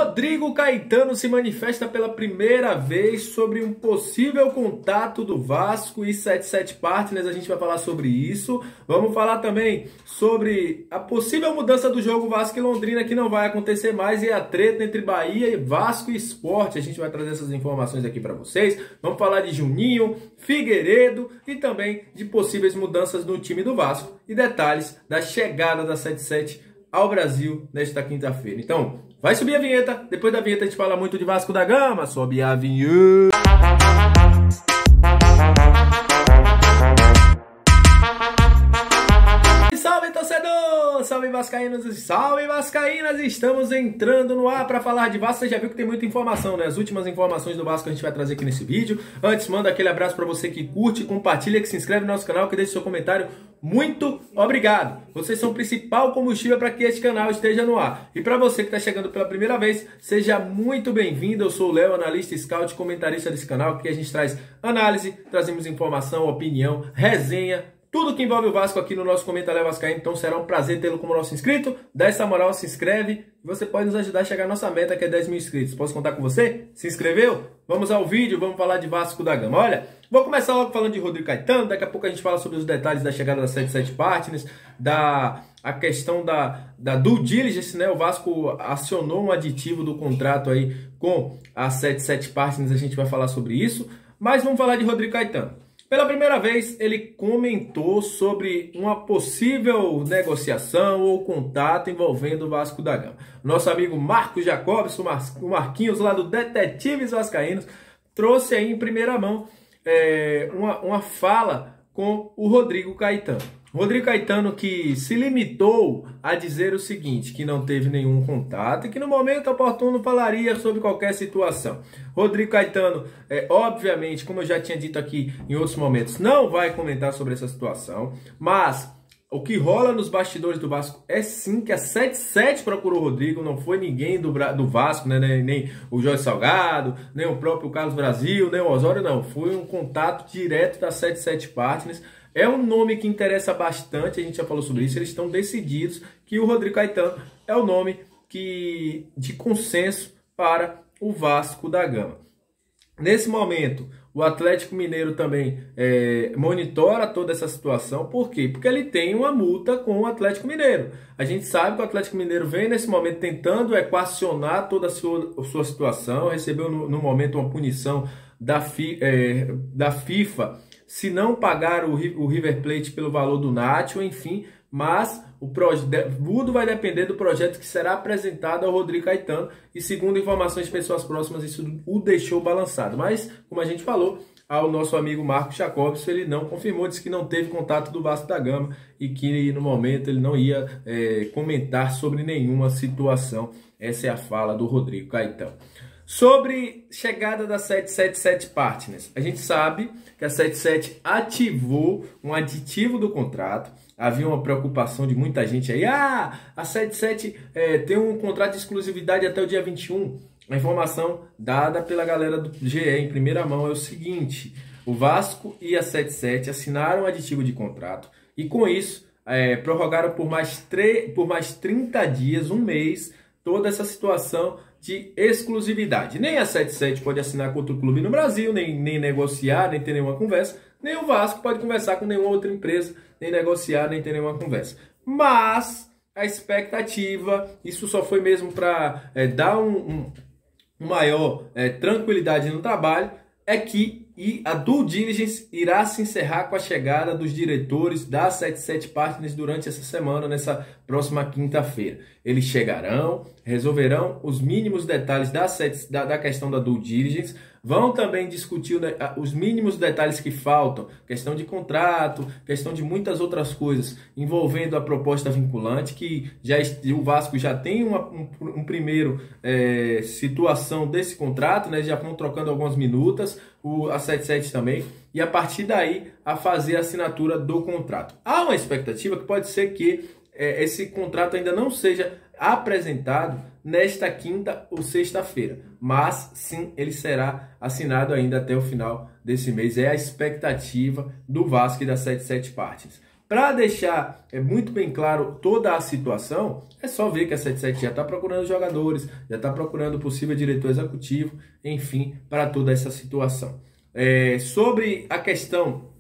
Rodrigo Caetano se manifesta pela primeira vez sobre um possível contato do Vasco e 77 Partners. A gente vai falar sobre isso. Vamos falar também sobre a possível mudança do jogo Vasco e Londrina, que não vai acontecer mais, e a treta entre Bahia e Vasco e Sport. A gente vai trazer essas informações aqui para vocês. Vamos falar de Juninho, Figueiredo e também de possíveis mudanças no time do Vasco e detalhes da chegada da 77 ao Brasil nesta quinta-feira. Então, vai subir a vinheta. Depois da vinheta a gente fala muito de Vasco da Gama. Sobe a vinheta. Salve, torcedor! Salve, vascaínos e salve, vascaínas! Estamos entrando no ar para falar de Vasco. Você já viu que tem muita informação, né? As últimas informações do Vasco a gente vai trazer aqui nesse vídeo. Antes, manda aquele abraço para você que curte, compartilha, que se inscreve no nosso canal, que deixa seu comentário. Muito obrigado! Vocês são o principal combustível para que este canal esteja no ar. E para você que está chegando pela primeira vez, seja muito bem-vindo. Eu sou o Léo, analista, scout, comentarista desse canal, que a gente traz análise, trazemos informação, opinião, resenha, tudo que envolve o Vasco aqui no nosso Comentário Vascaíno. Então será um prazer tê-lo como nosso inscrito. Dá essa moral, se inscreve. Você pode nos ajudar a chegar à nossa meta, que é 10 mil inscritos. Posso contar com você? Se inscreveu? Vamos ao vídeo, vamos falar de Vasco da Gama. Olha, vou começar logo falando de Rodrigo Caetano. Daqui a pouco a gente fala sobre os detalhes da chegada da 77 Partners, a questão da due diligence, né? O Vasco acionou um aditivo do contrato aí com a 77 Partners. A gente vai falar sobre isso. Mas vamos falar de Rodrigo Caetano. Pela primeira vez, ele comentou sobre uma possível negociação ou contato envolvendo o Vasco da Gama. Nosso amigo Marcos Jacobs, o Marquinhos lá do Detetives Vascaínos, trouxe aí em primeira mão uma fala com o Rodrigo Caetano. Rodrigo Caetano, que se limitou a dizer o seguinte, que não teve nenhum contato e que no momento oportuno falaria sobre qualquer situação. Rodrigo Caetano, obviamente, como eu já tinha dito aqui em outros momentos, não vai comentar sobre essa situação, mas o que rola nos bastidores do Vasco é sim que a 77 procurou o Rodrigo, não foi ninguém do Vasco, né? Nem o Jorge Salgado, nem o próprio Carlos Brasil, nem o Osório, não. Foi um contato direto da 77 Partners. É um nome que interessa bastante, a gente já falou sobre isso, eles estão decididos que o Rodrigo Caetano é o nome de consenso para o Vasco da Gama. Nesse momento, o Atlético Mineiro também monitora toda essa situação. Por quê? Porque ele tem uma multa com o Atlético Mineiro. A gente sabe que o Atlético Mineiro vem nesse momento tentando equacionar toda a sua situação. Recebeu no momento uma punição da FIFA se não pagar o River Plate pelo valor do Nacho, enfim, mas tudo vai depender do projeto que será apresentado ao Rodrigo Caetano, e segundo informações de pessoas próximas, isso o deixou balançado. Mas, como a gente falou, ao nosso amigo Marcos Jacobs, ele não confirmou, disse que não teve contato do Vasco da Gama e que no momento ele não ia comentar sobre nenhuma situação. Essa é a fala do Rodrigo Caetano. Sobre chegada da 777 Partners, a gente sabe que a 77 ativou um aditivo do contrato. Havia uma preocupação de muita gente aí. A 77 tem um contrato de exclusividade até o dia 21. A informação dada pela galera do GE em primeira mão é o seguinte: o Vasco e a 77 assinaram um aditivo de contrato e com isso prorrogaram por mais 30 dias, um mês, toda essa situação de exclusividade. Nem a 77 pode assinar com outro clube no Brasil, nem negociar, nem ter nenhuma conversa. Nem o Vasco pode conversar com nenhuma outra empresa, nem negociar, nem ter nenhuma conversa. Mas a expectativa, isso só foi mesmo para dar uma maior tranquilidade no trabalho, é que a due diligence irá se encerrar com a chegada dos diretores da 77 Partners durante essa semana, nessa próxima quinta-feira. Eles chegarão, resolverão os mínimos detalhes da questão da due diligence, vão também discutir os mínimos detalhes que faltam, questão de contrato, questão de muitas outras coisas, envolvendo a proposta vinculante, que o Vasco já tem um primeiro situação desse contrato, né? Já vão trocando algumas minutas, a 77 também, e a partir daí a fazer a assinatura do contrato. Há uma expectativa que pode ser que esse contrato ainda não seja apresentado nesta quinta ou sexta-feira, mas sim ele será assinado ainda até o final desse mês. É a expectativa do Vasco e da 77 Partners. Para deixar muito bem claro toda a situação, é só ver que a 77 já está procurando jogadores, já está procurando possível diretor executivo, enfim, para toda essa situação. Sobre a questão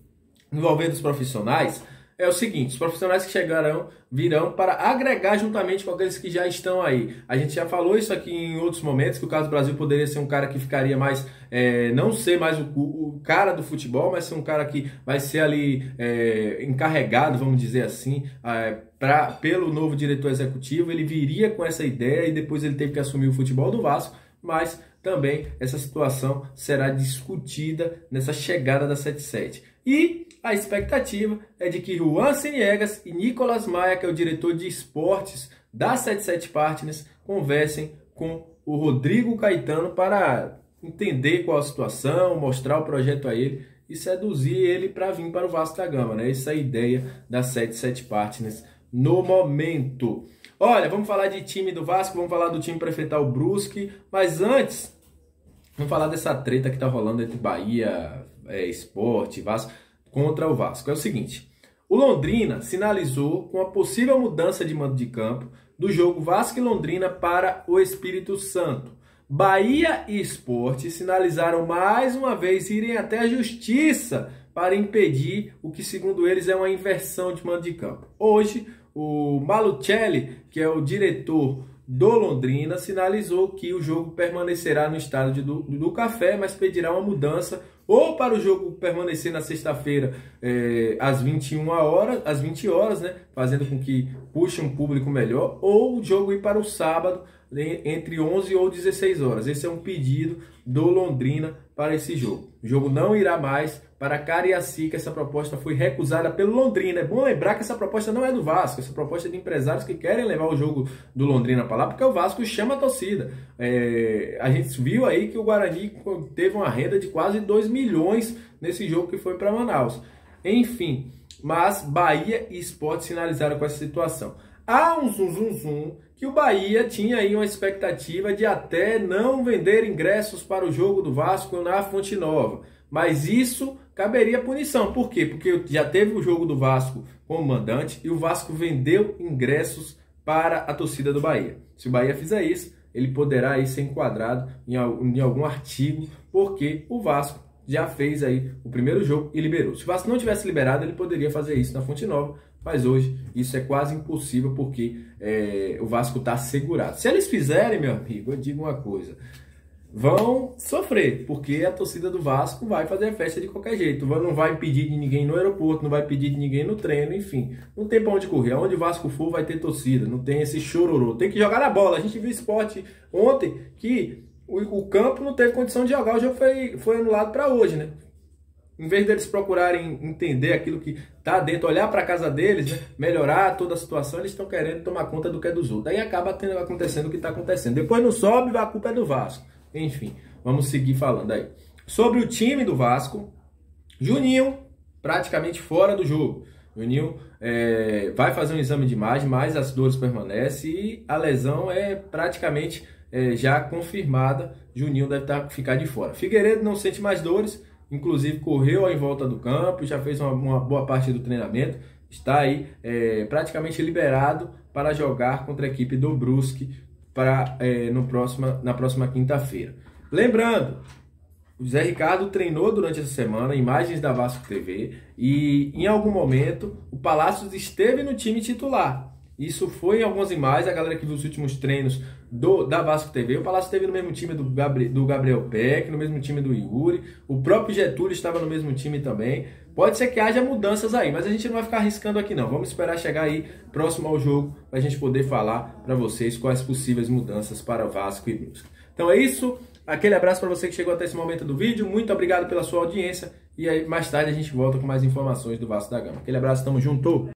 envolvendo os profissionais, é o seguinte: os profissionais que chegarão virão para agregar juntamente com aqueles que já estão aí. A gente já falou isso aqui em outros momentos, que o Carlos Brasil poderia ser um cara que ficaria mais, não ser mais o cara do futebol, mas ser um cara que vai ser ali encarregado, vamos dizer assim, pelo novo diretor executivo. Ele viria com essa ideia e depois ele teve que assumir o futebol do Vasco, mas também essa situação será discutida nessa chegada da 77. E a expectativa é de que Juan Seniegas e Nicolas Maia, que é o diretor de esportes da 77 Partners, conversem com o Rodrigo Caetano para entender qual a situação, mostrar o projeto a ele e seduzir ele para vir para o Vasco da Gama, né? Essa é a ideia da 77 Partners no momento. Olha, vamos falar de time do Vasco, vamos falar do time para enfrentar o Brusque, mas antes, vamos falar dessa treta que está rolando entre Bahia, Sport, Vasco, contra o Vasco. É o seguinte: o Londrina sinalizou com a possível mudança de mando de campo do jogo Vasco e Londrina para o Espírito Santo. Bahia e Sport sinalizaram mais uma vez irem até a justiça para impedir o que, segundo eles, é uma inversão de mando de campo. Hoje, o Malucelli, que é o diretor do Londrina, sinalizou que o jogo permanecerá no estádio do Café, mas pedirá uma mudança ou para o jogo permanecer na sexta-feira às 20 horas, né, fazendo com que puxe um público melhor, ou o jogo ir para o sábado entre 11 ou 16 horas. Esse é um pedido do Londrina para esse jogo. O jogo não irá mais para Cariacica. Essa proposta foi recusada pelo Londrina. É bom lembrar que essa proposta não é do Vasco, essa proposta é de empresários que querem levar o jogo do Londrina para lá, porque o Vasco chama a torcida. A gente viu aí que o Guarani teve uma renda de quase 2 milhões nesse jogo que foi para Manaus. Enfim, mas Bahia e Sport sinalizaram com essa situação. Há um zum que o Bahia tinha aí uma expectativa de até não vender ingressos para o jogo do Vasco na Fonte Nova. Mas isso caberia punição. Por quê? Porque já teve o jogo do Vasco como mandante e o Vasco vendeu ingressos para a torcida do Bahia. Se o Bahia fizer isso, ele poderá aí ser enquadrado em algum artigo, porque o Vasco já fez aí o primeiro jogo e liberou. Se o Vasco não tivesse liberado, ele poderia fazer isso na Fonte Nova, mas hoje isso é quase impossível porque o Vasco está assegurado. Se eles fizerem, meu amigo, eu digo uma coisa: vão sofrer, porque a torcida do Vasco vai fazer a festa de qualquer jeito. Não vai impedir de ninguém no aeroporto, não vai impedir de ninguém no treino, enfim. Não tem pra onde correr. Aonde o Vasco for vai ter torcida, não tem esse chororô. Tem que jogar na bola. A gente viu Sport ontem que o campo não teve condição de jogar. O jogo foi anulado para hoje, né? Em vez deles procurarem entender aquilo que tá dentro, olhar para a casa deles, né, melhorar toda a situação, eles estão querendo tomar conta do que é dos outros. Daí acaba acontecendo o que está acontecendo. Depois não sobe, a culpa é do Vasco. Enfim, vamos seguir falando aí. Sobre o time do Vasco, Juninho praticamente fora do jogo. Juninho vai fazer um exame de imagem, mas as dores permanecem e a lesão é praticamente já confirmada. Juninho deve ficar de fora. Figueiredo não sente mais dores, inclusive correu em volta do campo, já fez uma boa parte do treinamento, está aí praticamente liberado para jogar contra a equipe do Brusque na próxima quinta-feira. Lembrando, o Zé Ricardo treinou durante essa semana, imagens da Vasco TV, e em algum momento o Palácios esteve no time titular. Isso foi em algumas imagens, a galera que viu os últimos treinos da Vasco TV. O Palácio esteve no mesmo time do Gabriel Peck, no mesmo time do Yuri. O próprio Getúlio estava no mesmo time também. Pode ser que haja mudanças aí, mas a gente não vai ficar arriscando aqui não. Vamos esperar chegar aí próximo ao jogo para a gente poder falar para vocês quais possíveis mudanças para Vasco e Brusque. Então é isso. Aquele abraço para você que chegou até esse momento do vídeo. Muito obrigado pela sua audiência. E aí mais tarde a gente volta com mais informações do Vasco da Gama. Aquele abraço, tamo junto!